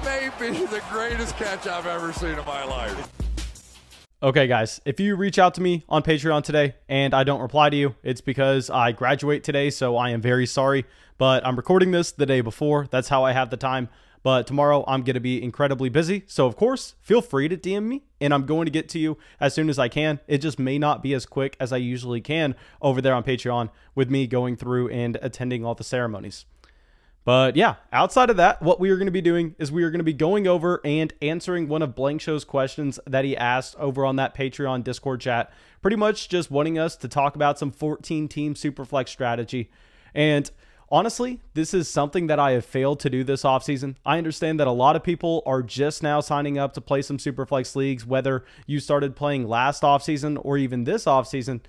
That may be the greatest catch I've ever seen in my life. Okay, guys, if you reach out to me on Patreon today and I don't reply to you, it's because I graduate today, so I am very sorry. But I'm recording this the day before. That's how I have the time. But tomorrow I'm going to be incredibly busy. So, of course, feel free to DM me, and I'm going to get to you as soon as I can. It just may not be as quick as I usually can over there on Patreon with me going through and attending all the ceremonies. But yeah, outside of that, what we are going to be doing is we are going to be going over and answering one of Blank Show's questions that he asked over on that Patreon Discord chat, pretty much just wanting us to talk about some 14-team Superflex strategy. And honestly, this is something that I have failed to do this offseason. I understand that a lot of people are just now signing up to play some Superflex leagues, whether you started playing last offseason or even this offseason.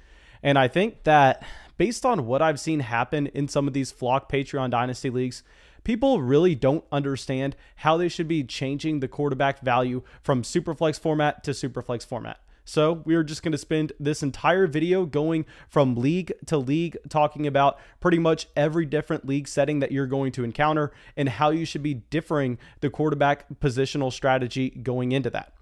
And I think that based on what I've seen happen in some of these Flock Patreon Dynasty leagues, people really don't understand how they should be changing the quarterback value from Superflex format to Superflex format. So we are just going to spend this entire video going from league to league, talking about pretty much every different league setting that you're going to encounter and how you should be differing the quarterback positional strategy going into that.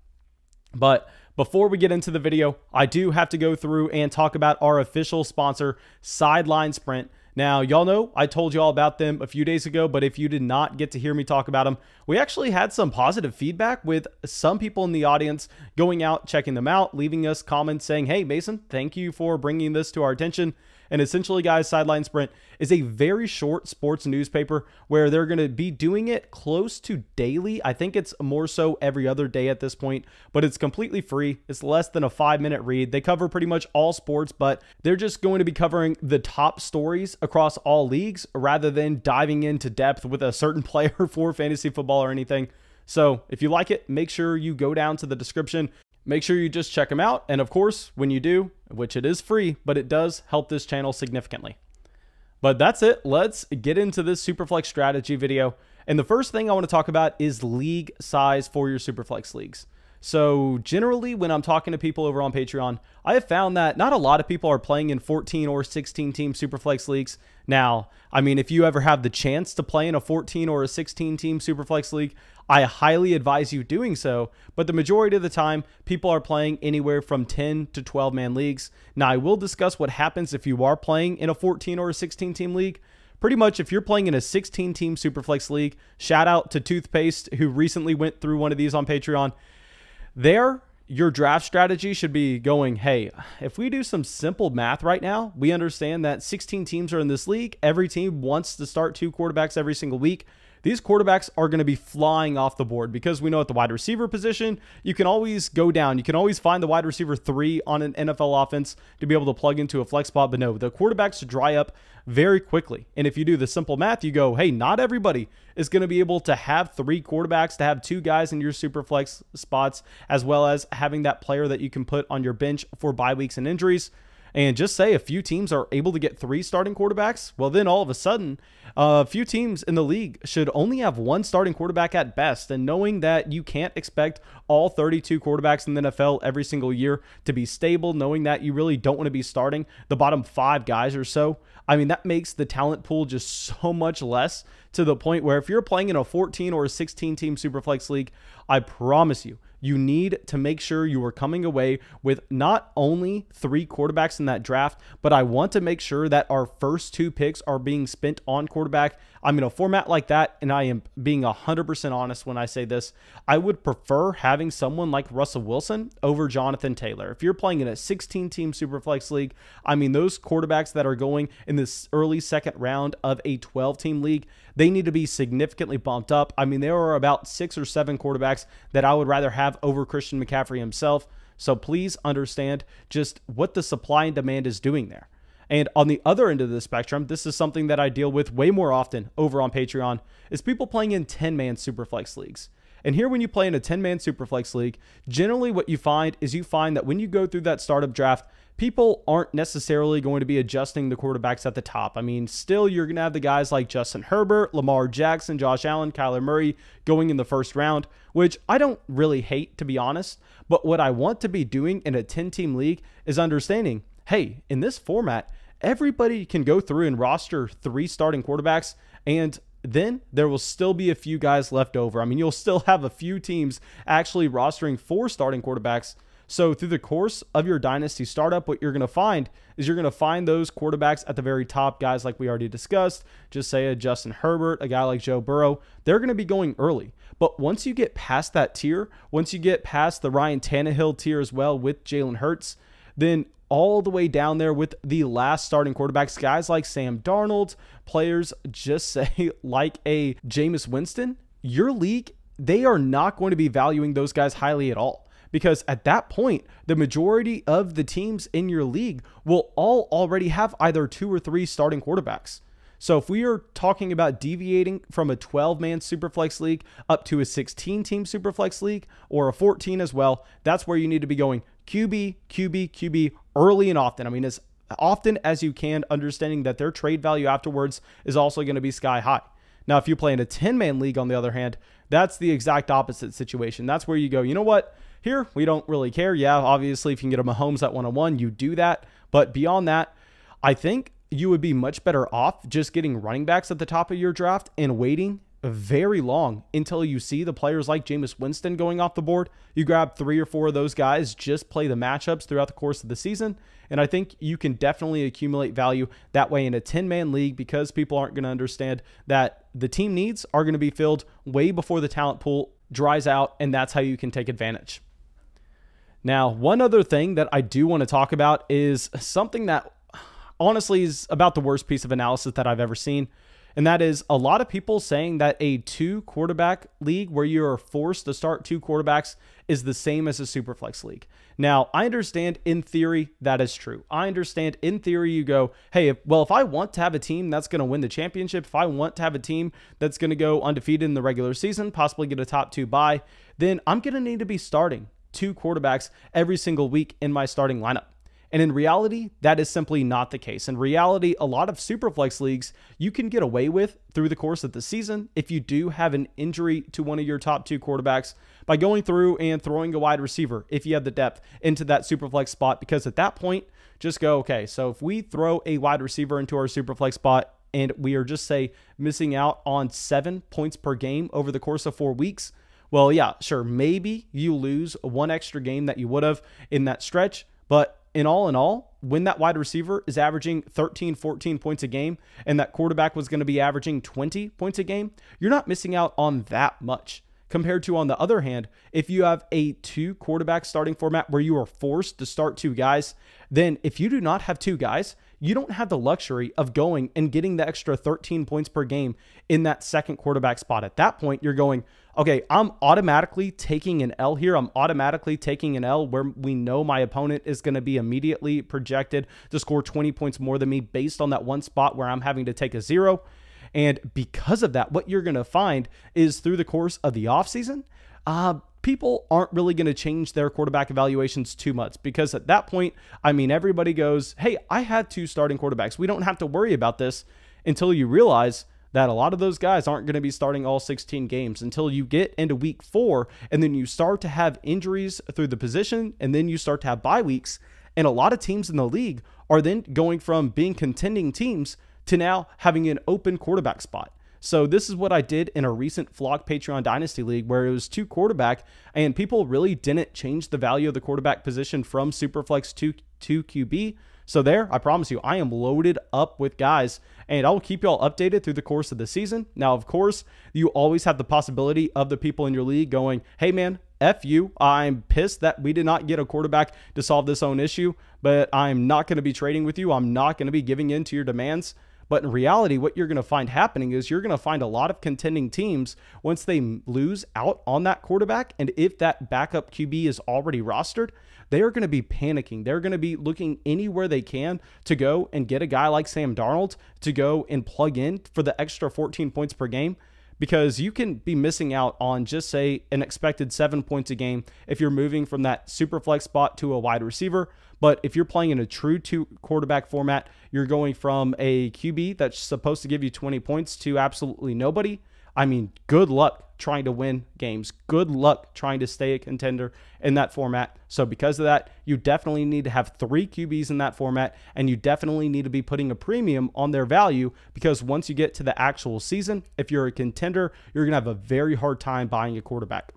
But before we get into the video, I do have to go through and talk about our official sponsor, Sideline Sprint. Now, y'all know I told you all about them a few days ago, but if you did not get to hear me talk about them, we actually had some positive feedback with some people in the audience going out, checking them out, leaving us comments saying, hey, Mason, thank you for bringing this to our attention. And essentially, guys, Sideline Sprint is a very short sports newspaper where they're going to be doing it close to daily. I think it's more so every other day at this point, but it's completely free. It's less than a 5-minute read. They cover pretty much all sports, but they're just going to be covering the top stories across all leagues rather than diving into depth with a certain player for fantasy football or anything. So if you like it, make sure you go down to the description. Make sure you just check them out. And of course, when you do, which it is free, but it does help this channel significantly. But that's it. Let's get into this Superflex strategy video. And the first thing I want to talk about is league size for your Superflex leagues. So generally, when I'm talking to people over on Patreon, I have found that not a lot of people are playing in 14 or 16 team Superflex leagues. Now, I mean, if you ever have the chance to play in a 14 or a 16 team Superflex league, I highly advise you doing so. But the majority of the time, people are playing anywhere from 10 to 12 man leagues. Now, I will discuss what happens if you are playing in a 14 or a 16 team league. Pretty much, if you're playing in a 16 team Superflex league, shout out to Toothpaste, who recently went through one of these on Patreon. There, your draft strategy should be going, hey, if we do some simple math right now, we understand that 16 teams are in this league. Every team wants to start 2 quarterbacks every single week. These quarterbacks are going to be flying off the board because we know at the wide receiver position, you can always go down. You can always find the wide receiver 3 on an NFL offense to be able to plug into a flex spot. But no, the quarterbacks dry up very quickly. And if you do the simple math, you go, hey, not everybody is going to be able to have 3 quarterbacks, to have 2 guys in your super flex spots, as well as having that player that you can put on your bench for bye weeks and injuries. And just say a few teams are able to get 3 starting quarterbacks, well, then all of a sudden, a few teams in the league should only have 1 starting quarterback at best. And knowing that you can't expect all 32 quarterbacks in the NFL every single year to be stable, knowing that you really don't want to be starting the bottom 5 guys or so, I mean, that makes the talent pool just so much less, to the point where if you're playing in a 14 or a 16 team Superflex league, I promise you, you need to make sure you are coming away with not only 3 quarterbacks in that draft, but I want to make sure that our first 2 picks are being spent on quarterback. I'm in a format like that, and I am being 100% honest when I say this. I would prefer having someone like Russell Wilson over Jonathan Taylor. If you're playing in a 16-team Superflex league, I mean, those quarterbacks that are going in this early second round of a 12-team league, they need to be significantly bumped up. I mean, there are about 6 or 7 quarterbacks that I would rather have over Christian McCaffrey himself. So please understand just what the supply and demand is doing there. And on the other end of the spectrum, this is something that I deal with way more often over on Patreon, is people playing in 10-man Superflex leagues. And here, when you play in a 10-man Superflex league, generally what you find is that when you go through that startup draft, people aren't necessarily going to be adjusting the quarterbacks at the top. I mean, still, you're going to have the guys like Justin Herbert, Lamar Jackson, Josh Allen, Kyler Murray going in the first round, which I don't really hate, to be honest. But what I want to be doing in a 10-team league is understanding, hey, in this format, everybody can go through and roster 3 starting quarterbacks, and then there will still be a few guys left over. I mean, you'll still have a few teams actually rostering 4 starting quarterbacks. So through the course of your dynasty startup, what you're going to find is you're going to find those quarterbacks at the very top, guys like we already discussed. Just say a Justin Herbert, a guy like Joe Burrow. They're going to be going early. But once you get past that tier, once you get past the Ryan Tannehill tier as well with Jalen Hurts, then all the way down there with the last starting quarterbacks, guys like Sam Darnold, players just say like a Jameis Winston, your league, they are not going to be valuing those guys highly at all. Because at that point, the majority of the teams in your league will all already have either 2 or 3 starting quarterbacks. So if we are talking about deviating from a 12-man Superflex league up to a 16-team Superflex league or a 14 as well, that's where you need to be going QB, QB, QB early and often. I mean, as often as you can, understanding that their trade value afterwards is also going to be sky high. Now, if you play in a 10-man league, on the other hand, that's the exact opposite situation. That's where you go, you know what? Here, we don't really care. Yeah, obviously, if you can get a Mahomes at 101, you do that. But beyond that, I think you would be much better off just getting running backs at the top of your draft and waiting very long until you see the players like Jameis Winston going off the board. You grab 3 or 4 of those guys, just play the matchups throughout the course of the season. And I think you can definitely accumulate value that way in a 10-man league because people aren't going to understand that the team needs are going to be filled way before the talent pool dries out, and that's how you can take advantage. Now, one other thing that I do want to talk about is something that honestly is about the worst piece of analysis that I've ever seen. And that is a lot of people saying that a 2-quarterback league where you are forced to start 2 quarterbacks is the same as a Superflex league. Now, I understand in theory that is true. I understand in theory you go, hey, if I want to have a team that's going to win the championship, if I want to have a team that's going to go undefeated in the regular season, possibly get a top 2 bye, then I'm going to need to be starting 2 quarterbacks every single week in my starting lineup. And in reality, that is simply not the case. In reality, a lot of Superflex leagues you can get away with through the course of the season if you do have an injury to one of your top 2 quarterbacks by going through and throwing a wide receiver if you have the depth into that Superflex spot. Because at that point, just go, okay, so if we throw a wide receiver into our Superflex spot and we are just, say, missing out on 7 points per game over the course of 4 weeks, well, yeah, sure, maybe you lose 1 extra game that you would have in that stretch, but in all, when that wide receiver is averaging 13, 14 points a game and that quarterback was going to be averaging 20 points a game, you're not missing out on that much. Compared to, on the other hand, if you have a 2-quarterback starting format where you are forced to start 2 guys, then if you do not have 2 guys, you don't have the luxury of going and getting the extra 13 points per game in that second quarterback spot. At that point, you're going, okay, I'm automatically taking an L here. I'm automatically taking an L where we know my opponent is going to be immediately projected to score 20 points more than me based on that one spot where I'm having to take a 0. And because of that, what you're going to find is through the course of the offseason, people aren't really going to change their quarterback evaluations too much because at that point, I mean, everybody goes, hey, I had 2 starting quarterbacks. We don't have to worry about this until you realize that a lot of those guys aren't going to be starting all 16 games until you get into week 4, and then you start to have injuries through the position, and then you start to have bye weeks. And a lot of teams in the league are then going from being contending teams to now having an open quarterback spot. So this is what I did in a recent Flock Patreon Dynasty League where it was 2 quarterback, and people really didn't change the value of the quarterback position from Superflex to QB. So there, I promise you, I am loaded up with guys, and I'll keep you all updated through the course of the season. Now, of course, you always have the possibility of the people in your league going, hey man, F you, I'm pissed that we did not get a quarterback to solve this own issue, but I'm not going to be trading with you. I'm not going to be giving in to your demands. But in reality, what you're going to find happening is you're going to find a lot of contending teams once they lose out on that quarterback. And if that backup QB is already rostered, they are going to be panicking. They're going to be looking anywhere they can to go and get a guy like Sam Darnold to go and plug in for the extra 14 points per game. Because you can be missing out on just say an expected 7 points a game if you're moving from that super flex spot to a wide receiver. But if you're playing in a true 2-quarterback format, you're going from a QB that's supposed to give you 20 points to absolutely nobody. I mean, good luck trying to win games. Good luck trying to stay a contender in that format. So because of that, you definitely need to have 3 QBs in that format, and you definitely need to be putting a premium on their value, because once you get to the actual season, if you're a contender, you're going to have a very hard time buying a quarterback.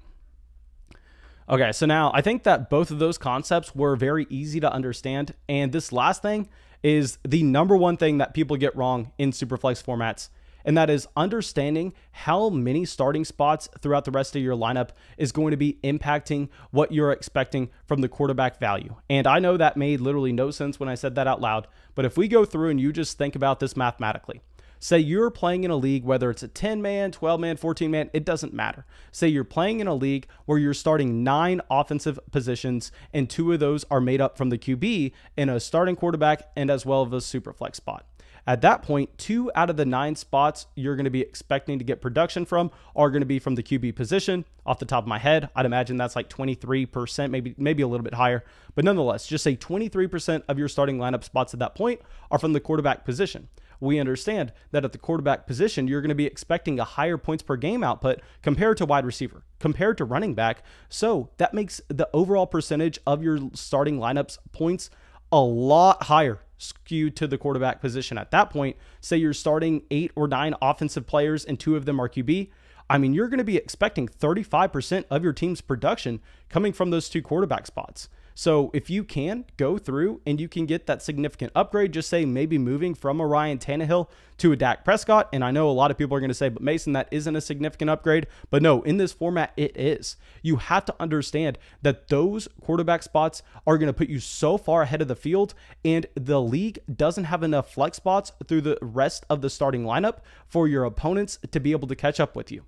Okay, so now I think that both of those concepts were very easy to understand. And this last thing is the number one thing that people get wrong in Superflex formats, and that is understanding how many starting spots throughout the rest of your lineup is going to be impacting what you're expecting from the quarterback value. And I know that made literally no sense when I said that out loud, but if we go through and you just think about this mathematically, say you're playing in a league, whether it's a 10-man, 12-man, 14-man, it doesn't matter. Say you're playing in a league where you're starting 9 offensive positions, and 2 of those are made up from the QB in a starting quarterback and as well as a super flex spot. At that point, 2 out of the 9 spots you're going to be expecting to get production from are going to be from the QB position. Off the top of my head, I'd imagine that's like 23%, maybe a little bit higher. But nonetheless, just say 23% of your starting lineup spots at that point are from the quarterback position. We understand that at the quarterback position, you're going to be expecting a higher points per game output compared to wide receiver, compared to running back. So that makes the overall percentage of your starting lineups points a lot higher, skewed to the quarterback position. At that point, say you're starting 8 or 9 offensive players and 2 of them are QB. I mean, you're going to be expecting 35% of your team's production coming from those 2 quarterback spots. So if you can go through and you can get that significant upgrade, just say maybe moving from a Ryan Tannehill to a Dak Prescott. And I know a lot of people are going to say, but Mason, that isn't a significant upgrade. But no, in this format, it is. You have to understand that those quarterback spots are going to put you so far ahead of the field, and the league doesn't have enough flex spots through the rest of the starting lineup for your opponents to be able to catch up with you.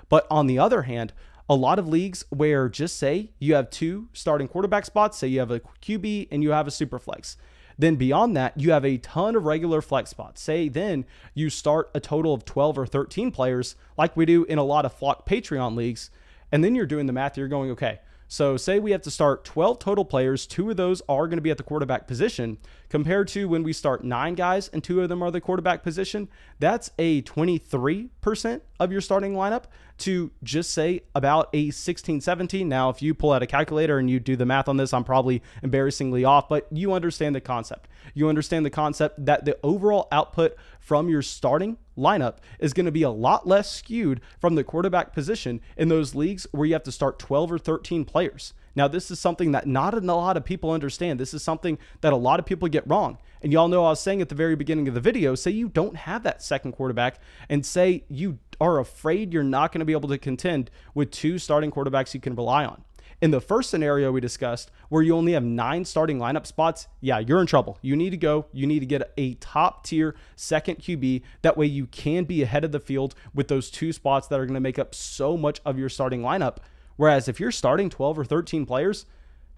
But on the other hand, a lot of leagues where just say you have 2 starting quarterback spots, say you have a QB and you have a super flex. Then beyond that, you have a ton of regular flex spots. Say then you start a total of 12 or 13 players like we do in a lot of Flock Patreon leagues. And then you're doing the math, you're going, okay, so say we have to start 12 total players, 2 of those are going to be at the quarterback position, compared to when we start 9 guys and 2 of them are the quarterback position. That's a 23% of your starting lineup to just say about a 16, 17. Now, if you pull out a calculator and you do the math on this, I'm probably embarrassingly off, but you understand the concept. You understand the concept that the overall output from your starting lineup is going to be a lot less skewed from the quarterback position in those leagues where you have to start 12 or 13 players. Now, this is something that not a lot of people understand. This is something that a lot of people get wrong. And y'all know I was saying at the very beginning of the video, say you don't have that second quarterback and say you are afraid you're not going to be able to contend with 2 starting quarterbacks you can rely on. In the first scenario we discussed, where you only have 9 starting lineup spots, yeah, you're in trouble. You need to go. You need to get a top tier second QB. That way you can be ahead of the field with those 2 spots that are going to make up so much of your starting lineup. Whereas if you're starting 12 or 13 players,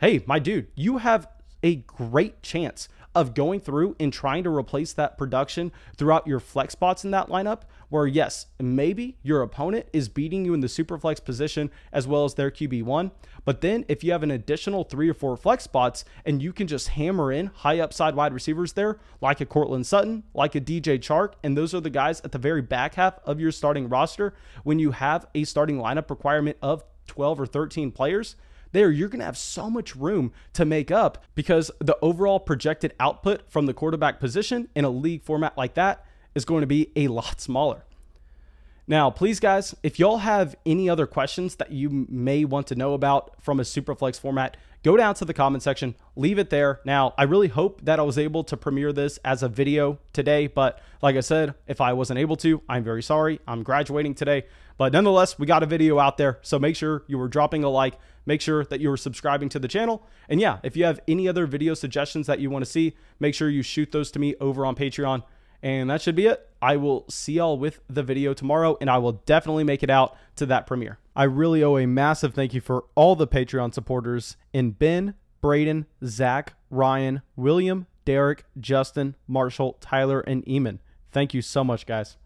hey, my dude, you have a great chance of going through and trying to replace that production throughout your flex spots in that lineup, where yes, maybe your opponent is beating you in the super flex position as well as their QB1. But then if you have an additional 3 or 4 flex spots and you can just hammer in high upside wide receivers there, like a Cortland Sutton, like a DJ Chark, and those are the guys at the very back half of your starting roster, when you have a starting lineup requirement of 12 or 13 players, there you're going to have so much room to make up, because the overall projected output from the quarterback position in a league format like that is going to be a lot smaller. Now, please guys, if y'all have any other questions that you may want to know about from a Superflex format, go down to the comment section, leave it there. Now, I really hope that I was able to premiere this as a video today, but like I said, if I wasn't able to, I'm very sorry. I'm graduating today, but nonetheless, we got a video out there. So make sure you were dropping a like, make sure that you were subscribing to the channel. And yeah, if you have any other video suggestions that you want to see, make sure you shoot those to me over on Patreon. And that should be it. I will see y'all with the video tomorrow, and I will definitely make it out to that premiere. I really owe a massive thank you for all the Patreon supporters in Ben, Braden, Zach, Ryan, William, Derek, Justin, Marshall, Tyler, and Eamon. Thank you so much, guys.